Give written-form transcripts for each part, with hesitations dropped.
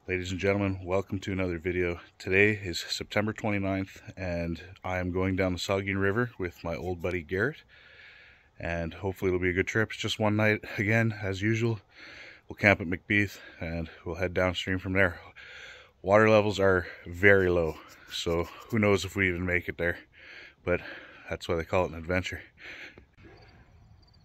Ladies and gentlemen, welcome to another video. Today is September 29th and I am going down the Saugeen River with my old buddy Garrett, and hopefully it'll be a good trip. It's just one night again, as usual. We'll camp at Mcbeath and we'll head downstream from there. Water levels are very low, so who knows if we even make it there, but that's why they call it an adventure.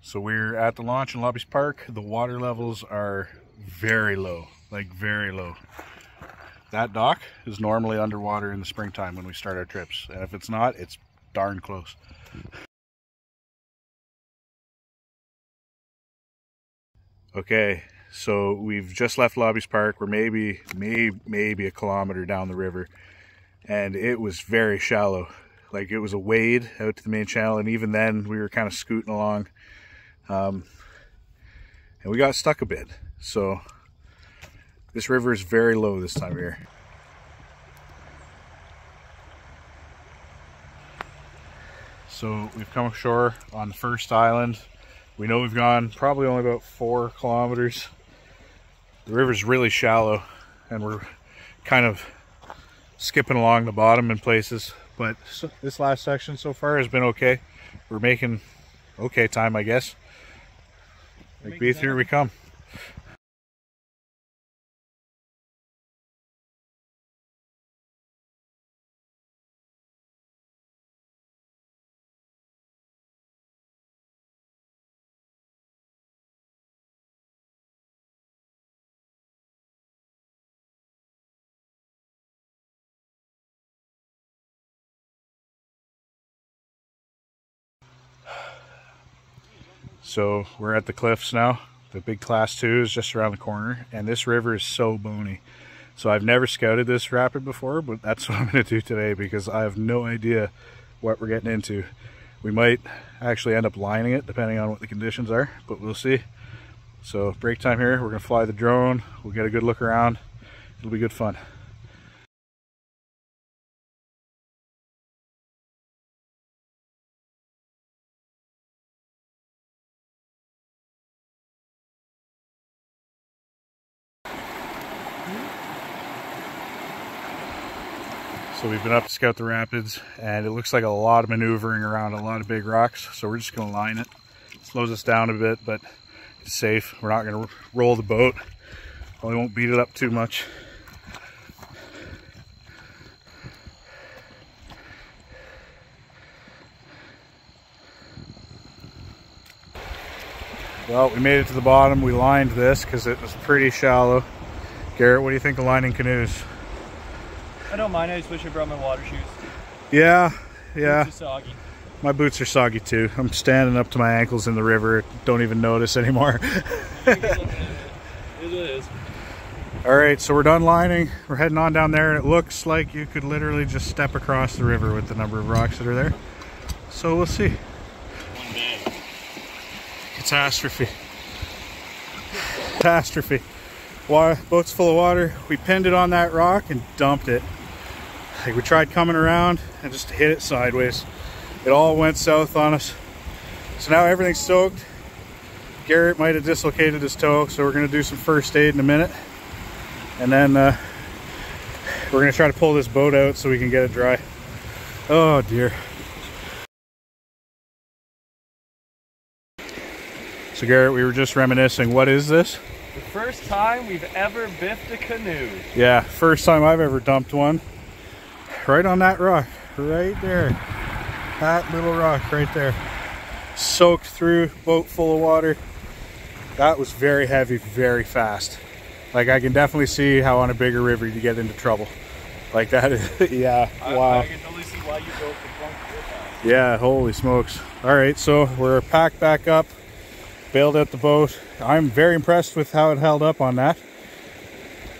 So we're at the launch in Lobbies Park. The water levels are very low, like very low. That dock is normally underwater in the springtime when we start our trips, and if it's not, it's darn close. Okay, so we've just left Lobbies Park. We're maybe a kilometer down the river, and it was very shallow. Like, it was a wade out to the main channel, and even then we were kind of scooting along, and we got stuck a bit. So this river is very low this time of year. So we've come ashore on the first island. We know we've gone probably only about 4 kilometers. The river's really shallow and we're kind of skipping along the bottom in places, but this last section so far has been okay. We're making okay time, I guess. Mcbeath, here we come. So we're at the cliffs now. The big class 2 is just around the corner, and this river is so bony. So I've never scouted this rapid before, but that's what I'm going to do today because I have no idea what we're getting into. We might actually end up lining it depending on what the conditions are, but we'll see. So break time here, we're going to fly the drone, we'll get a good look around, it'll be good fun. So we've been up to scout the rapids, and it looks like a lot of maneuvering around a lot of big rocks, so we're just going to line it. It slows us down a bit, but it's safe. We're not going to roll the boat. Probably won't beat it up too much. Well, we made it to the bottom. We lined this because it was pretty shallow. Garrett, what do you think of lining canoes? I don't mind. I just wish I brought my water shoes. Yeah. Boots are soggy. My boots are soggy too. I'm standing up to my ankles in the river. Don't even notice anymore. It is. All right, so we're done lining. We're heading on down there, and it looks like you could literally just step across the river with the number of rocks that are there. So we'll see. One day. Catastrophe. Catastrophe. Boat's full of water. We pinned it on that rock and dumped it. Like, we tried coming around and just hit it sideways. It all went south on us. So now everything's soaked. Garrett might have dislocated his toe, so we're going to do some first aid in a minute. And then we're going to try to pull this boat out so we can get it dry. Oh dear. So Garrett, we were just reminiscing. What is this? The first time we've ever biffed a canoe. Yeah, first time I've ever dumped one. Right on that rock, right there. That little rock right there. Soaked through, boat full of water. That was very heavy, very fast. Like, I can definitely see how on a bigger river you get into trouble. Like that is, yeah, wow. I can totally see why you broke the trunk so fast. Yeah, holy smokes. All right, so we're packed back up, bailed out the boat. I'm very impressed with how it held up on that.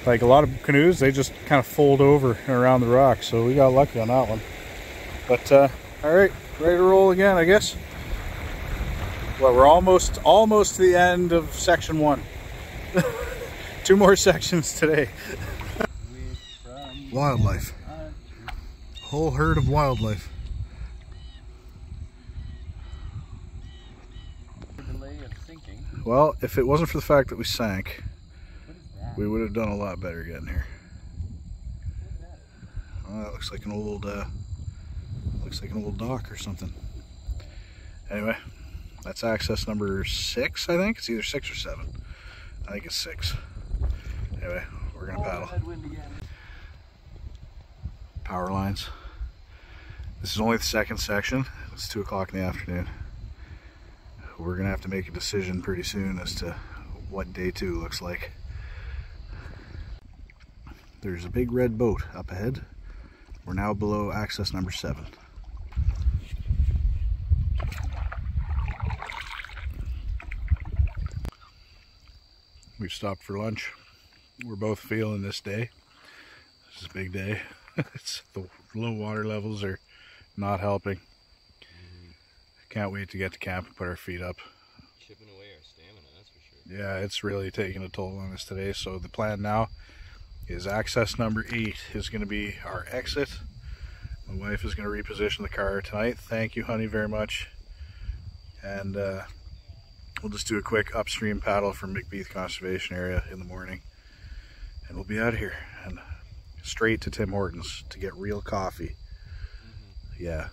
Like, a lot of canoes, they just kind of fold over around the rock, so we got lucky on that one. But all right, ready to roll again, I guess. Well, we're almost to the end of section 1. 2 more sections today. Wildlife. Whole herd of wildlife. Delay of sinking. Well, if it wasn't for the fact that we sank, What is that? We would have done a lot better getting here. Oh, that looks like an old dock or something. Anyway, that's access number 6, I think. It's either 6 or 7. I think it's 6. Anyway, we're gonna paddle. Power lines. This is only the second section. It's 2 o'clock in the afternoon. We're gonna have to make a decision pretty soon as to what day 2 looks like. There's a big red boat up ahead. We're now below access number 7. We've stopped for lunch. We're both feeling this day. This is a big day. The low water levels are not helping. Can't wait to get to camp and put our feet up. Chipping away our stamina, that's for sure. Yeah, it's really taking a toll on us today. So the plan now is access number 8 is going to be our exit. My wife is going to reposition the car tonight. Thank you, honey, very much. And we'll just do a quick upstream paddle from Mcbeath Conservation Area in the morning. And we'll be out of here and straight to Tim Hortons to get real coffee. Yeah.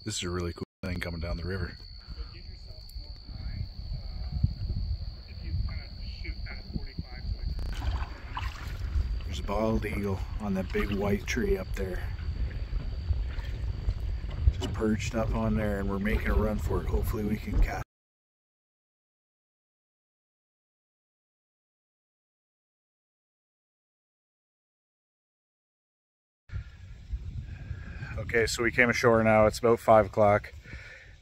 This is a really cool thing coming down the river. There's a bald eagle on that big white tree up there. Just perched up on there, and we're making a run for it. Hopefully we can catch. Okay, so we came ashore now. It's about 5 o'clock.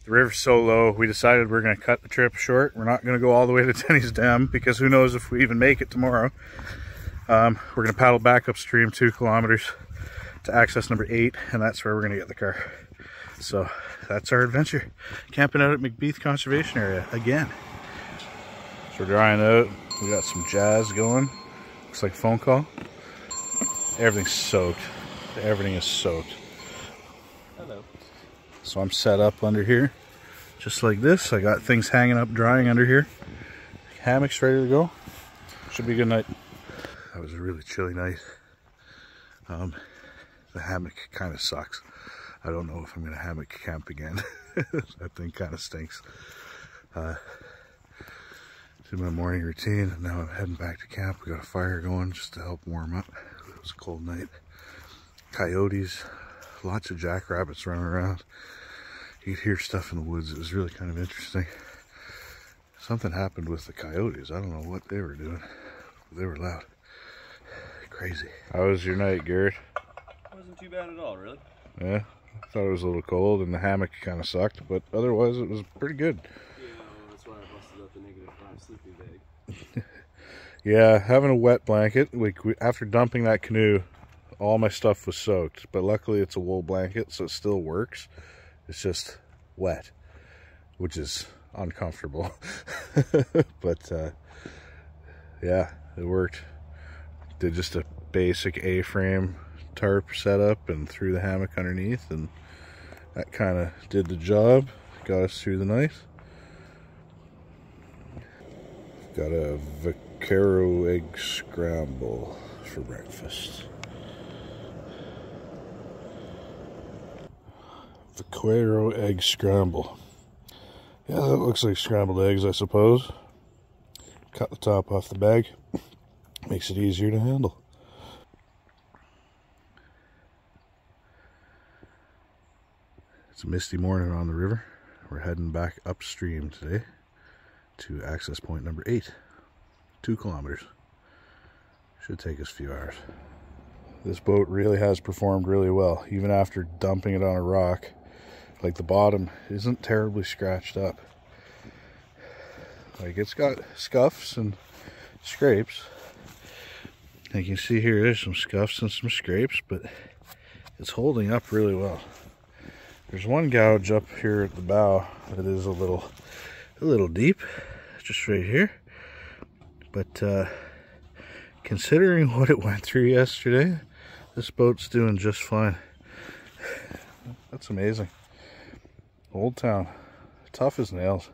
The river's so low, we decided we're going to cut the trip short. We're not going to go all the way to Denny's Dam because who knows if we even make it tomorrow. We're going to paddle back upstream 2 kilometers to access number 8, and that's where we're going to get the car. So that's our adventure. Camping out at Mcbeath Conservation Area again. So we're drying out. We got some jazz going. Looks like a phone call. Everything's soaked. Everything is soaked. Hello. So I'm set up under here, just like this. I got things hanging up, drying under here. Hammock's ready to go. Should be a good night. That was a really chilly night. The hammock kind of sucks. I don't know if I'm gonna hammock camp again. That thing kind of stinks. Did my morning routine, and now I'm heading back to camp. We got a fire going just to help warm up. It was a cold night. Coyotes, lots of jackrabbits running around. You could hear stuff in the woods. It was really kind of interesting. Something happened with the coyotes. I don't know what they were doing. They were loud. Crazy. How was your night, Garrett? Wasn't too bad at all, really. Yeah, I thought it was a little cold and the hammock kind of sucked, but otherwise it was pretty good. Yeah, well, that's why I busted up the -5 sleeping bag. Yeah, having a wet blanket. After dumping that canoe, all my stuff was soaked, but luckily it's a wool blanket, so it still works. It's just wet, which is uncomfortable. But yeah, it worked. Did just a basic A-frame tarp setup and threw the hammock underneath, and that kind of did the job. Got us through the night. Got a vaquero egg scramble for breakfast. Vaquero egg scramble. Yeah, that looks like scrambled eggs, I suppose. Cut the top off the bag. Makes it easier to handle. It's a misty morning on the river. We're heading back upstream today to access point number 8. 2 kilometers. Should take us a few hours. This boat really has performed really well, even after dumping it on a rock. Like, the bottom isn't terribly scratched up. Like, it's got scuffs and scrapes. And you can see here, there's some scuffs and some scrapes, but it's holding up really well. There's one gouge up here at the bow that is a little deep, just right here. But considering what it went through yesterday, this boat's doing just fine. That's amazing. Old Town, tough as nails.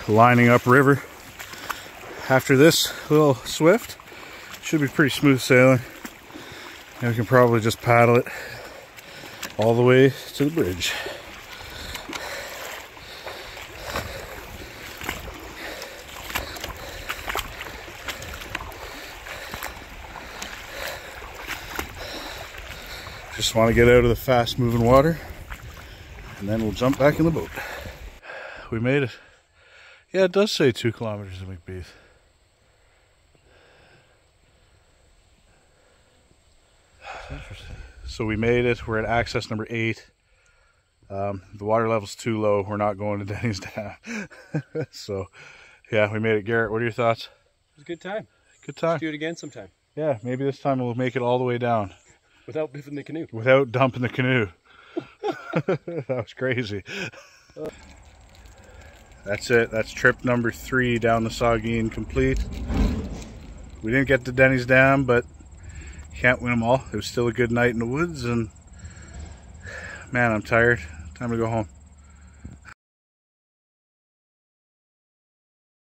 lining up river. After this little swift, should be pretty smooth sailing. And we can probably just paddle it all the way to the bridge. Just want to get out of the fast moving water and then we'll jump back in the boat. We made it. Yeah, it does say 2 kilometers in Mcbeath. Interesting. So we made it. We're at access number 8. The water level's too low. We're not going to Denny's Dam. So yeah, we made it. Garrett, what are your thoughts? It was a good time. Good time. Let's do it again sometime. Yeah, maybe this time we'll make it all the way down. Without biffing the canoe. Without dumping the canoe. That was crazy. That's it. That's trip number 3 down the Saugeen complete. We didn't get to Denny's Dam, but you can't win them all. It was still a good night in the woods, and man, I'm tired. Time to go home.